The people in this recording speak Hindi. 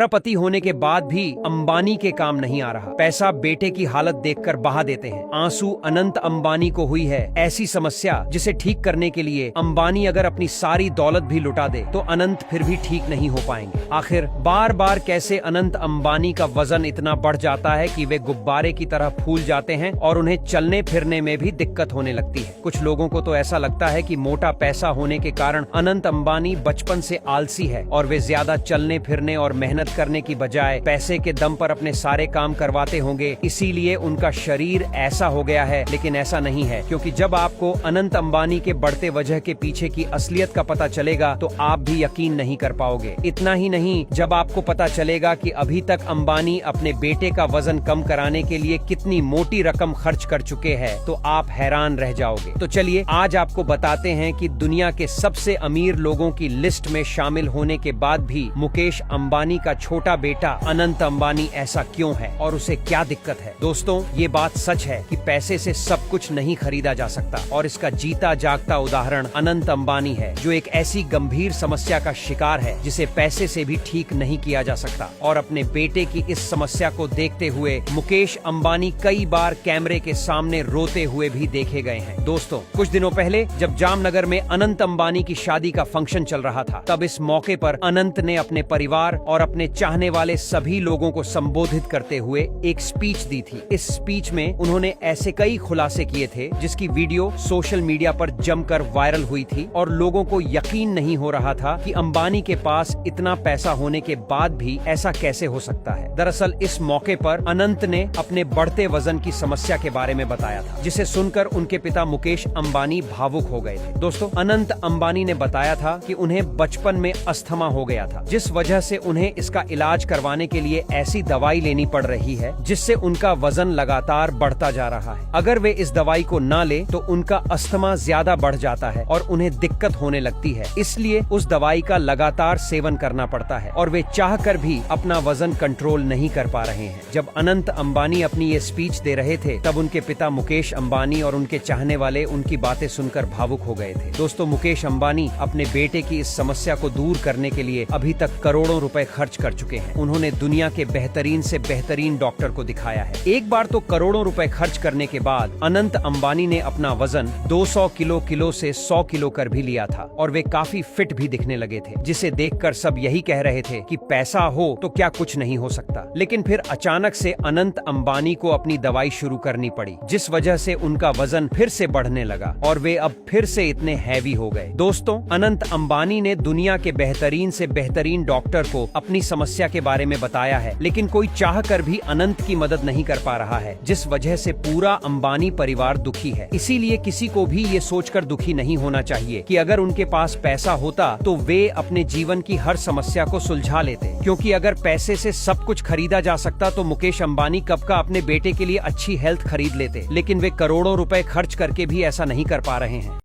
करोड़पति होने के बाद भी अंबानी के काम नहीं आ रहा। पैसा बेटे की हालत देखकर बहा देते हैं। आंसू अनंत अंबानी को हुई है ऐसी समस्या जिसे ठीक करने के लिए अंबानी अगर अपनी सारी दौलत भी लुटा दे तो अनंत फिर भी ठीक नहीं हो पाएंगे। आखिर बार बार कैसे अनंत अंबानी का वजन इतना बढ़ जाता है कि वे गुब्बारे की तरह फूल जाते हैं और उन्हें चलने फिरने में भी दिक्कत होने लगती है। कुछ लोगों को तो ऐसा लगता है कि मोटा पैसा होने के कारण अनंत अंबानी बचपन से आलसी है और वे ज्यादा चलने फिरने और मेहनत करने की बजाय पैसे के दम पर अपने सारे काम करवाते होंगे, इसीलिए उनका शरीर ऐसा हो गया है। लेकिन ऐसा नहीं है, क्योंकि जब आपको अनंत अंबानी के बढ़ते वजह के पीछे की असलियत का पता चलेगा तो आप भी यकीन नहीं कर पाओगे। इतना ही नहीं, जब आपको पता चलेगा कि अभी तक अंबानी अपने बेटे का वजन कम कराने के लिए कितनी मोटी रकम खर्च कर चुके हैं तो आप हैरान रह जाओगे। तो चलिए आज आपको बताते हैं कि दुनिया के सबसे अमीर लोगों की लिस्ट में शामिल होने के बाद भी मुकेश अंबानी का छोटा बेटा अनंत अंबानी ऐसा क्यों है और उसे क्या दिक्कत है। दोस्तों, ये बात सच है कि पैसे से सब कुछ नहीं खरीदा जा सकता और इसका जीता जागता उदाहरण अनंत अंबानी है, जो एक ऐसी गंभीर समस्या का शिकार है जिसे पैसे से भी ठीक नहीं किया जा सकता। और अपने बेटे की इस समस्या को देखते हुए मुकेश अंबानी कई बार कैमरे के सामने रोते हुए भी देखे गए हैं। दोस्तों, कुछ दिनों पहले जब जामनगर में अनंत अंबानी की शादी का फंक्शन चल रहा था, तब इस मौके पर अनंत ने अपने परिवार और अपने चाहने वाले सभी लोगों को संबोधित करते हुए एक स्पीच दी थी। इस स्पीच में उन्होंने ऐसे कई खुलासे किए थे जिसकी वीडियो सोशल मीडिया पर जमकर वायरल हुई थी और लोगों को यकीन नहीं हो रहा था कि अंबानी के पास इतना पैसा होने के बाद भी ऐसा कैसे हो सकता है। दरअसल इस मौके पर अनंत ने अपने बढ़ते वजन की समस्या के बारे में बताया था, जिसे सुनकर उनके पिता मुकेश अंबानी भावुक हो गए थे। दोस्तों, अनंत अंबानी ने बताया था कि उन्हें बचपन में अस्थमा हो गया था, जिस वजह से उन्हें इसका इलाज करवाने के लिए ऐसी दवाई लेनी पड़ रही है जिससे उनका वजन लगातार बढ़ता जा रहा है। अगर वे इस दवाई को न ले तो उनका अस्थमा ज्यादा बढ़ जाता है और उन्हें दिक्कत होने लगती है, इसलिए उस दवाई का लगातार सेवन करना पड़ता है और वे चाहकर भी अपना वजन कंट्रोल नहीं कर पा रहे हैं। जब अनंत अंबानी अपनी ये स्पीच दे रहे थे तब उनके पिता मुकेश अंबानी और उनके चाहने वाले उनकी बातें सुनकर भावुक हो गए थे। दोस्तों, मुकेश अंबानी अपने बेटे की इस समस्या को दूर करने के लिए अभी तक करोड़ों रुपए खर्च कर चुके हैं। उन्होंने दुनिया के बेहतरीन से बेहतरीन डॉक्टर को दिखाया है। एक बार तो करोड़ों रुपए खर्च करने के बाद अनंत अंबानी ने अपना वजन 200 किलो से 100 किलो कर भी लिया था और वे काफी फिट भी दिखने लगे थे, जिसे देखकर सब यही कह रहे थे कि पैसा हो तो क्या कुछ नहीं हो सकता। लेकिन फिर अचानक से अनंत अंबानी को अपनी दवाई शुरू करनी पड़ी, जिस वजह से उनका वजन फिर से बढ़ने लगा और वे अब फिर से इतने हैवी हो गए। दोस्तों, अनंत अंबानी ने दुनिया के बेहतरीन से बेहतरीन डॉक्टर को अपनी समस्या के बारे में बताया है, लेकिन कोई चाह कर भी अनंत की मदद नहीं कर पा रहा है, जिस वजह से पूरा अंबानी परिवार दुखी है। इसीलिए किसी को भी ये सोचकर दुखी नहीं होना चाहिए कि अगर उनके पास पैसा होता तो वे अपने जीवन की हर समस्या को सुलझा लेते, क्योंकि अगर पैसे से सब कुछ खरीदा जा सकता तो मुकेश अंबानी कब का अपने बेटे के लिए अच्छी हेल्थ खरीद लेते। लेकिन वे करोड़ों रुपए खर्च करके भी ऐसा नहीं कर पा रहे हैं।